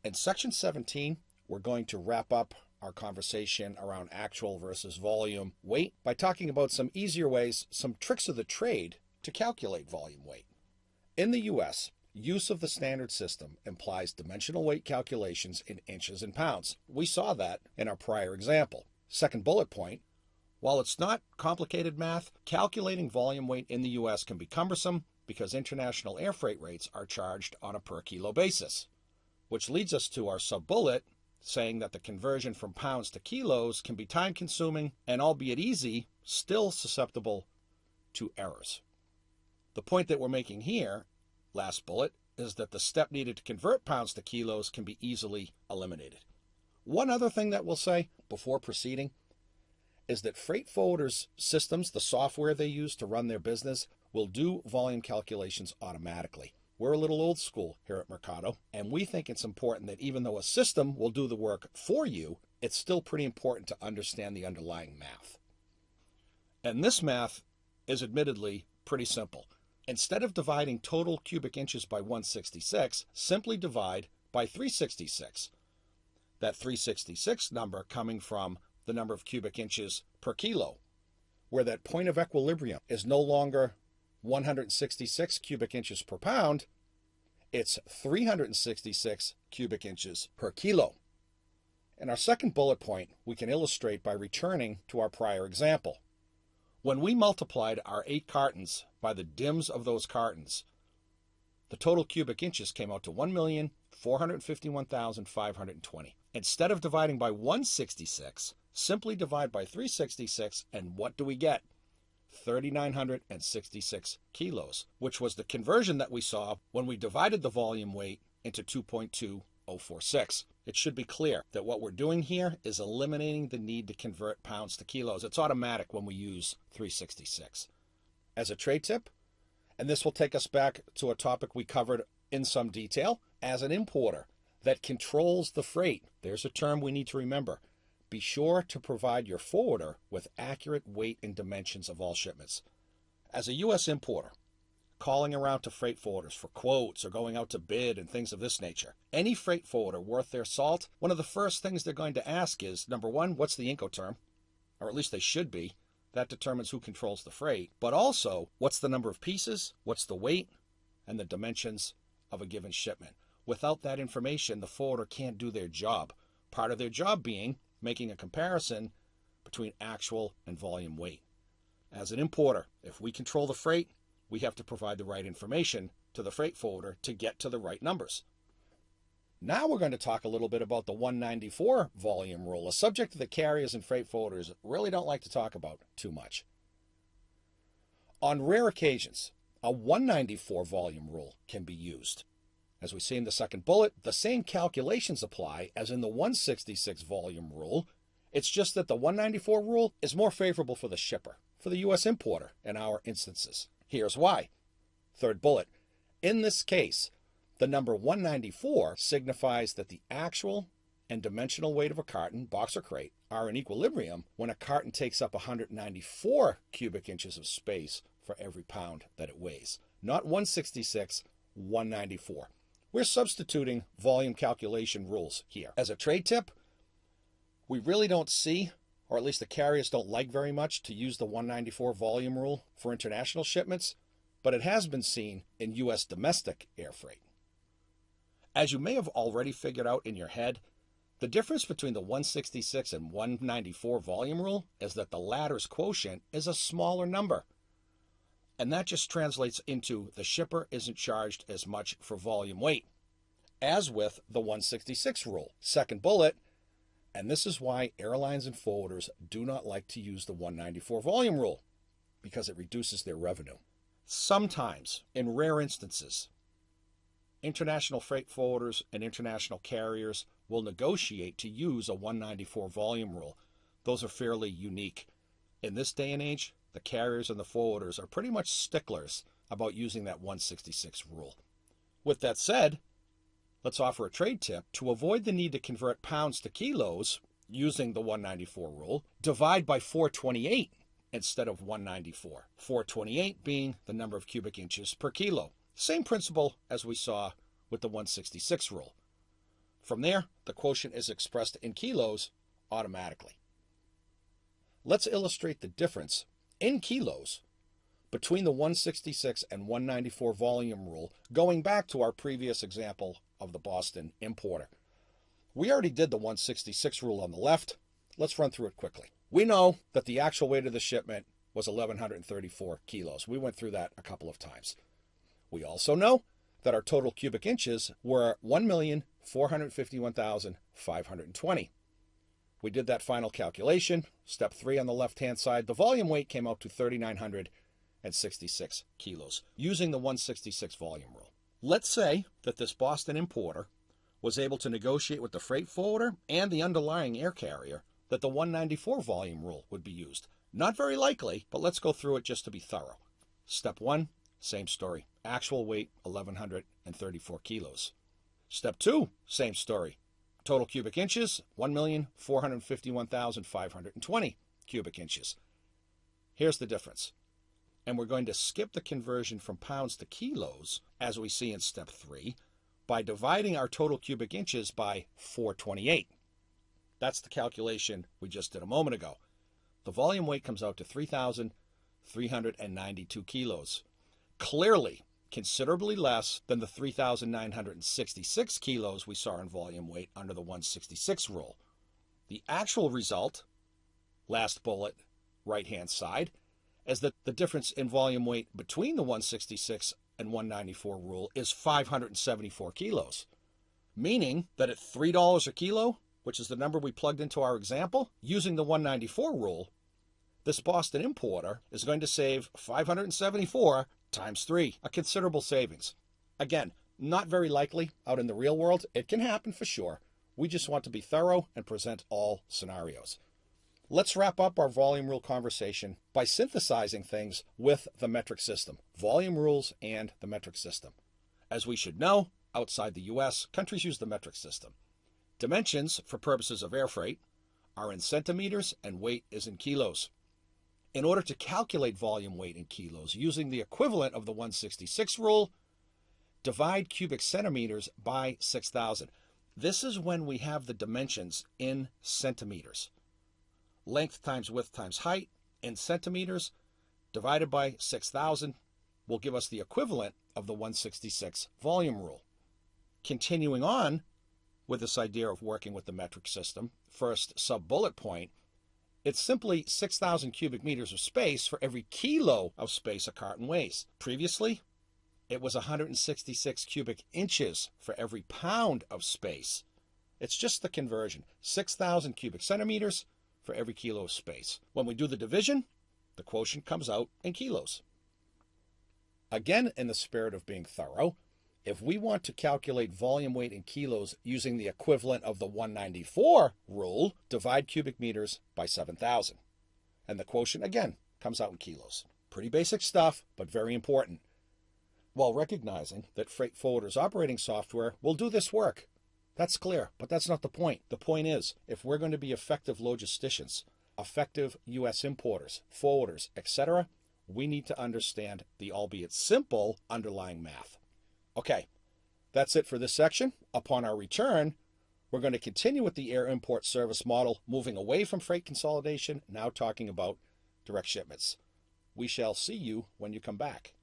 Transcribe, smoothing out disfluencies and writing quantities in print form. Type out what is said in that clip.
In section 17, we're going to wrap up our conversation around actual versus volume weight by talking about some easier ways, some tricks of the trade to calculate volume weight. In the US, use of the standard system implies dimensional weight calculations in inches and pounds. We saw that in our prior example. Second bullet point, while it's not complicated math, calculating volume weight in the US can be cumbersome because international air freight rates are charged on a per kilo basis. Which leads us to our sub-bullet saying that the conversion from pounds to kilos can be time-consuming and, albeit easy, still susceptible to errors. The point that we're making here, last bullet, is that the step needed to convert pounds to kilos can be easily eliminated. One other thing that we'll say before proceeding is that freight forwarders' systems, the software they use to run their business, will do volume calculations automatically. We're a little old school here at Mercado, and we think it's important that even though a system will do the work for you, it's still pretty important to understand the underlying math. And this math is admittedly pretty simple. Instead of dividing total cubic inches by 166, simply divide by 366. That 366 number coming from the number of cubic inches per kilo, where that point of equilibrium is no longer 166 cubic inches per pound, it's 366 cubic inches per kilo. In our second bullet point, we can illustrate by returning to our prior example. When we multiplied our 8 cartons by the dims of those cartons, the total cubic inches came out to 1,451,520. Instead of dividing by 166, simply divide by 366, and what do we get? 3,966 kilos, which was the conversion that we saw when we divided the volume weight into 2.2046. It should be clear that what we're doing here is eliminating the need to convert pounds to kilos. It's automatic when we use 366. As a trade tip, and this will take us back to a topic we covered in some detail, as an importer that controls the freight, there's a term we need to remember. Be sure to provide your forwarder with accurate weight and dimensions of all shipments. As a U.S. importer, calling around to freight forwarders for quotes or going out to bid and things of this nature, any freight forwarder worth their salt, one of the first things they're going to ask is, number one, what's the Incoterm? Or at least they should be. That determines who controls the freight. But also, what's the number of pieces, what's the weight, and the dimensions of a given shipment. Without that information, the forwarder can't do their job. Part of their job being making a comparison between actual and volume weight. As an importer, if we control the freight, we have to provide the right information to the freight forwarder to get to the right numbers. Now we're going to talk a little bit about the 194 volume rule, a subject that carriers and freight forwarders really don't like to talk about too much. On rare occasions, a 194 volume rule can be used. As we see in the second bullet, the same calculations apply as in the 166 volume rule. It's just that the 194 rule is more favorable for the shipper, for the U.S. importer in our instances. Here's why. Third bullet. In this case, the number 194 signifies that the actual and dimensional weight of a carton, box, or crate are in equilibrium when a carton takes up 194 cubic inches of space for every pound that it weighs. Not 166, 194. We're substituting volume calculation rules here. As a trade tip, we really don't see, or at least the carriers don't like very much, to use the 194 volume rule for international shipments, but it has been seen in U.S. domestic air freight. As you may have already figured out in your head, the difference between the 166 and 194 volume rule is that the latter's quotient is a smaller number. And that just translates into the shipper isn't charged as much for volume weight, as with the 166 rule. Second bullet, and this is why airlines and forwarders do not like to use the 194 volume rule, because it reduces their revenue. Sometimes, in rare instances, international freight forwarders and international carriers will negotiate to use a 194 volume rule. Those are fairly unique. In this day and age, the carriers and the forwarders are pretty much sticklers about using that 166 rule. With that said, let's offer a trade tip. To avoid the need to convert pounds to kilos using the 194 rule, divide by 428 instead of 194. 428 being the number of cubic inches per kilo. Same principle as we saw with the 166 rule. From there, the quotient is expressed in kilos automatically. Let's illustrate the difference in kilos between the 166 and 194 volume rule, going back to our previous example of the Boston importer. We already did the 166 rule on the left. Let's run through it quickly. We know that the actual weight of the shipment was 1,134 kilos. We went through that a couple of times. We also know that our total cubic inches were 1,451,520. We did that final calculation. Step 3 on the left-hand side, the volume weight came out to 3,966 kilos using the 166 volume rule. Let's say that this Boston importer was able to negotiate with the freight forwarder and the underlying air carrier that the 194 volume rule would be used. Not very likely, but let's go through it just to be thorough. Step 1, same story. Actual weight, 1,134 kilos. Step 2, same story. Total cubic inches, 1,451,520 cubic inches. Here's the difference. And we're going to skip the conversion from pounds to kilos, as we see in step 3, by dividing our total cubic inches by 428. That's the calculation we just did a moment ago. The volume weight comes out to 3,392 kilos. Clearly, considerably less than the 3,966 kilos we saw in volume weight under the 166 rule. The actual result, last bullet, right-hand side, is that the difference in volume weight between the 166 and 194 rule is 574 kilos, meaning that at $3 a kilo, which is the number we plugged into our example, using the 194 rule, this Boston importer is going to save 574 times 3, a considerable savings. Again, not very likely out in the real world. It can happen for sure. We just want to be thorough and present all scenarios. Let's wrap up our volume rule conversation by synthesizing things with the metric system, volume rules and the metric system. As we should know, outside the US, countries use the metric system. Dimensions, for purposes of air freight, are in centimeters and weight is in kilos. In order to calculate volume weight in kilos using the equivalent of the 166 rule, divide cubic centimeters by 6,000. This is when we have the dimensions in centimeters. Length times width times height in centimeters divided by 6,000 will give us the equivalent of the 166 volume rule. Continuing on with this idea of working with the metric system, first sub-bullet point, it's simply 6,000 cubic meters of space for every kilo of space a carton weighs. Previously, it was 166 cubic inches for every pound of space. It's just the conversion, 6,000 cubic centimeters for every kilo of space. When we do the division, the quotient comes out in kilos. Again, in the spirit of being thorough, if we want to calculate volume weight in kilos using the equivalent of the 194 rule, divide cubic meters by 7,000. And the quotient, again, comes out in kilos. Pretty basic stuff, but very important. While recognizing that freight forwarders operating software will do this work. That's clear, but that's not the point. The point is, if we're going to be effective logisticians, effective U.S. importers, forwarders, etc., we need to understand the albeit simple underlying math. Okay, that's it for this section. Upon our return, we're going to continue with the air import service model, moving away from freight consolidation, now talking about direct shipments. We shall see you when you come back.